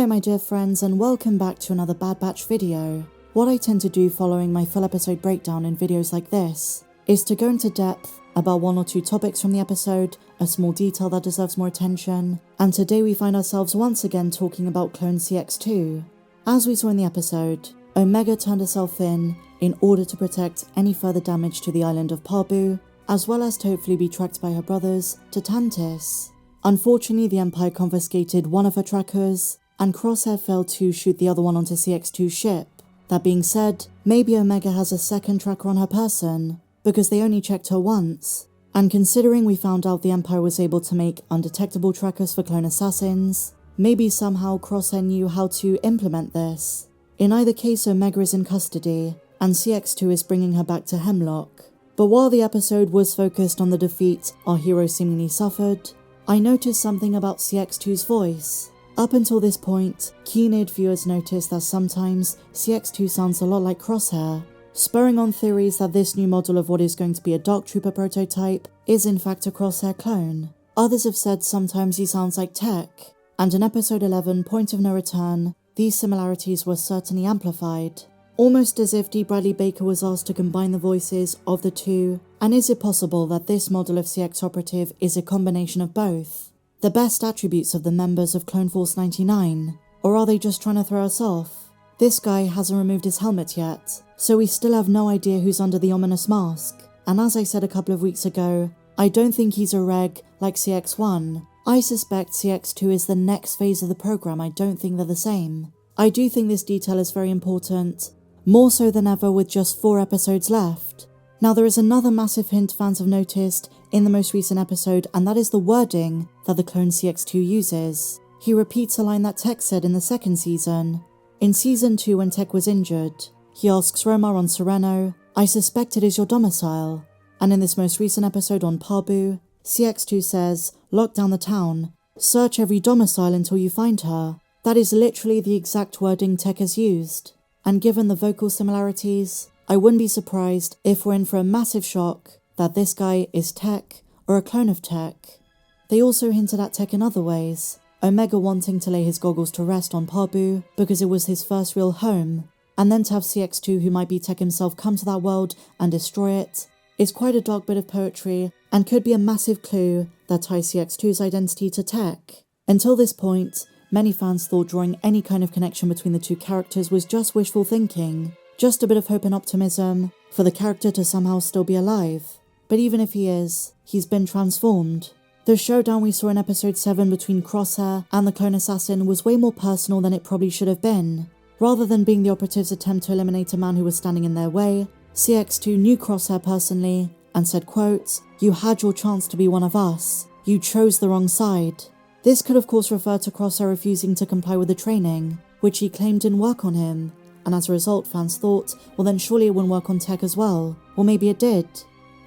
Hello my dear friends and welcome back to another Bad Batch video. What I tend to do following my full episode breakdown in videos like this is to go into depth about one or two topics from the episode, a small detail that deserves more attention, and today we find ourselves once again talking about Clone CX2. As we saw in the episode, Omega turned herself in order to protect any further damage to the island of Pabu, as well as to hopefully be tracked by her brothers to Tantis. Unfortunately, the Empire confiscated one of her trackers, and Crosshair failed to shoot the other one onto CX2's ship. That being said, maybe Omega has a second tracker on her person, because they only checked her once. And considering we found out the Empire was able to make undetectable trackers for clone assassins, maybe somehow Crosshair knew how to implement this. In either case, Omega is in custody, and CX2 is bringing her back to Hemlock. But while the episode was focused on the defeat our hero seemingly suffered, I noticed something about CX2's voice. Up until this point, keen-eared viewers noticed that sometimes CX2 sounds a lot like Crosshair, spurring on theories that this new model of what is going to be a Dark Trooper prototype is in fact a Crosshair clone. Others have said sometimes he sounds like Tech, and in episode 11, Point of No Return, these similarities were certainly amplified. Almost as if D. Bradley Baker was asked to combine the voices of the two, and is it possible that this model of CX operative is a combination of both? The best attributes of the members of Clone Force 99, or are they just trying to throw us off? This guy hasn't removed his helmet yet, so we still have no idea who's under the ominous mask, and as I said a couple of weeks ago, I don't think he's a reg like CX1. I suspect CX2 is the next phase of the program. I don't think they're the same. I do think this detail is very important, more so than ever with just 4 episodes left. Now there is another massive hint fans have noticed in the most recent episode, and that is the wording that the clone CX2 uses. He repeats a line that Tech said in the second season. In season 2 when Tech was injured, he asks Romar on Sereno, "I suspect it is your domicile." And in this most recent episode on Pabu, CX2 says, "Lock down the town, search every domicile until you find her." That is literally the exact wording Tech has used. And given the vocal similarities, I wouldn't be surprised if we're in for a massive shock that this guy is Tech or a clone of Tech. They also hinted at Tech in other ways, Omega wanting to lay his goggles to rest on Pabu because it was his first real home, and then to have CX2 who might be Tech himself come to that world and destroy it, is quite a dark bit of poetry and could be a massive clue that ties CX2's identity to Tech. Until this point, many fans thought drawing any kind of connection between the two characters was just wishful thinking, just a bit of hope and optimism for the character to somehow still be alive. But even if he is, he's been transformed. The showdown we saw in episode 7 between Crosshair and the clone assassin was way more personal than it probably should have been. Rather than being the operative's attempt to eliminate a man who was standing in their way, CX2 knew Crosshair personally and said, quote, "You had your chance to be one of us. You chose the wrong side." This could of course refer to Crosshair refusing to comply with the training, which he claimed didn't work on him, and as a result fans thought, well then surely it wouldn't work on Tech as well, or maybe it did.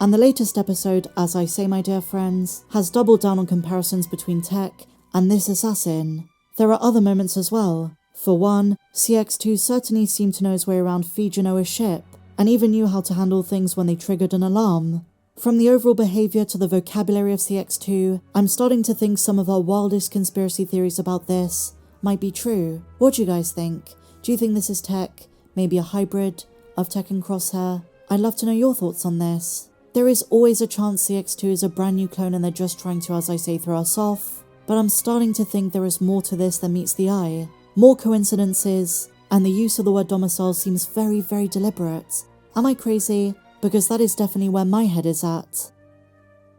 And the latest episode, as I say my dear friends, has doubled down on comparisons between Tech and this assassin. There are other moments as well. For one, CX2 certainly seemed to know his way around Fee Genoa's ship, and even knew how to handle things when they triggered an alarm. From the overall behaviour to the vocabulary of CX2, I'm starting to think some of our wildest conspiracy theories about this might be true. What do you guys think? Do you think this is Tech? Maybe a hybrid of Tech and Crosshair? I'd love to know your thoughts on this. There is always a chance CX2 is a brand new clone and they're just trying to, as I say, throw us off, but I'm starting to think there is more to this than meets the eye. More coincidences, and the use of the word domicile seems very, very deliberate. Am I crazy? Because that is definitely where my head is at.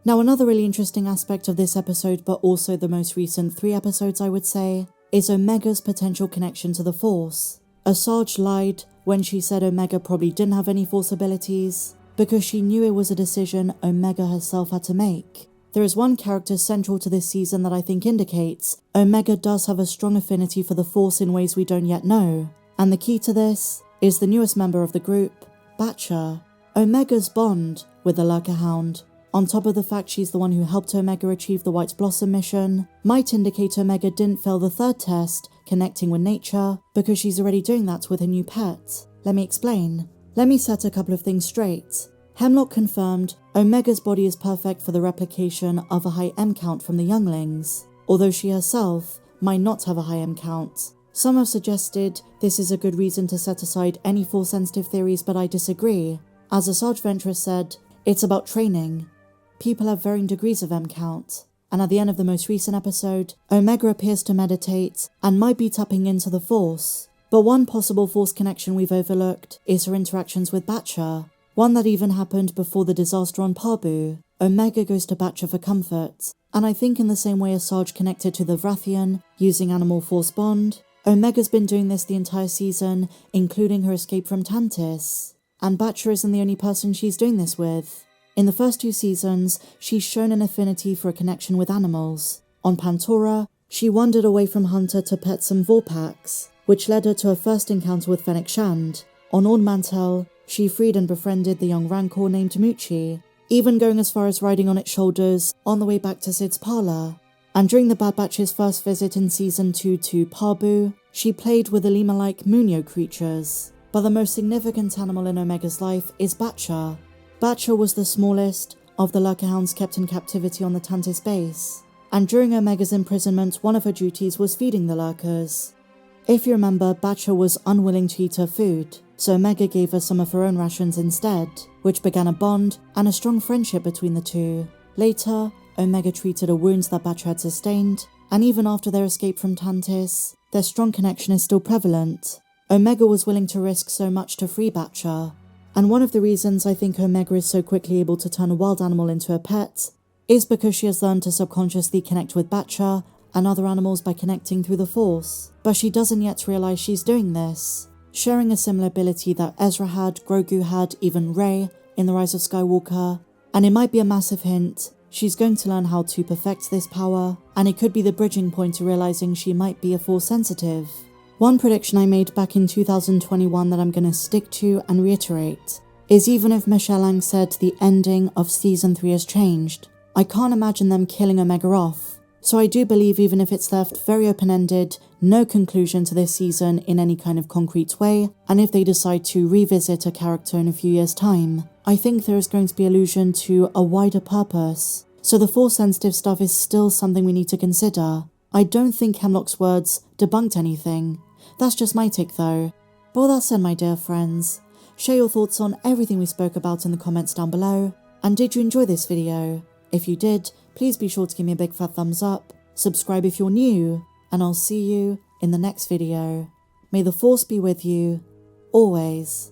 Now another really interesting aspect of this episode, but also the most recent 3 episodes I would say, is Omega's potential connection to the Force. Asajj lied when she said Omega probably didn't have any Force abilities, because she knew it was a decision Omega herself had to make. There is one character central to this season that I think indicates Omega does have a strong affinity for the Force in ways we don't yet know, and the key to this is the newest member of the group, Batcher. Omega's bond with the Lurker Hound, on top of the fact she's the one who helped Omega achieve the White Blossom mission, might indicate Omega didn't fail the 3rd test, connecting with nature, because she's already doing that with her new pet. Let me explain. Let me set a couple of things straight. Hemlock confirmed Omega's body is perfect for the replication of a high M count from the younglings, although she herself might not have a high M count. Some have suggested this is a good reason to set aside any Force-sensitive theories, but I disagree. As Asajj Ventress said, it's about training. People have varying degrees of M-count, and at the end of the most recent episode, Omega appears to meditate and might be tapping into the Force. But one possible Force connection we've overlooked is her interactions with Batcher, one that even happened before the disaster on Pabu. Omega goes to Batcher for comfort, and I think in the same way Asajj connected to the Vrathian using Animal Force Bond, Omega's been doing this the entire season, including her escape from Tantis. And Batcher isn't the only person she's doing this with. In the first 2 seasons, she's shown an affinity for a connection with animals. On Pantora, she wandered away from Hunter to pet some Vorpax, which led her to her first encounter with Fennec Shand. On Ord Mantell, she freed and befriended the young Rancor named Muchi, even going as far as riding on its shoulders on the way back to Sid's parlour. And during the Bad Batch's first visit in Season 2 to Pabu, she played with the lemur-like Munyo creatures. But the most significant animal in Omega's life is Batcher. Batcher was the smallest of the Lurkerhounds kept in captivity on the Tantis base, and during Omega's imprisonment, one of her duties was feeding the Lurkers. If you remember, Batcher was unwilling to eat her food, so Omega gave her some of her own rations instead, which began a bond and a strong friendship between the two. Later, Omega treated her wounds that Batcher had sustained, and even after their escape from Tantis, their strong connection is still prevalent. Omega was willing to risk so much to free Batcher, and one of the reasons I think Omega is so quickly able to turn a wild animal into a pet is because she has learned to subconsciously connect with Batcher and other animals by connecting through the Force, but she doesn't yet realize she's doing this, sharing a similar ability that Ezra had, Grogu had, even Rey in The Rise of Skywalker, and it might be a massive hint. She's going to learn how to perfect this power, and it could be the bridging point to realizing she might be a Force sensitive. One prediction I made back in 2021 that I'm going to stick to and reiterate is even if Michelle Ang said the ending of Season 3 has changed, I can't imagine them killing Omega off. So I do believe even if it's left very open-ended, no conclusion to this season in any kind of concrete way, and if they decide to revisit a character in a few years' time, I think there is going to be allusion to a wider purpose. So the Force-sensitive stuff is still something we need to consider. I don't think Hemlock's words debunked anything. That's just my take though. But with that said, my dear friends, share your thoughts on everything we spoke about in the comments down below, and did you enjoy this video? If you did, please be sure to give me a big fat thumbs up, subscribe if you're new, and I'll see you in the next video. May the Force be with you, always.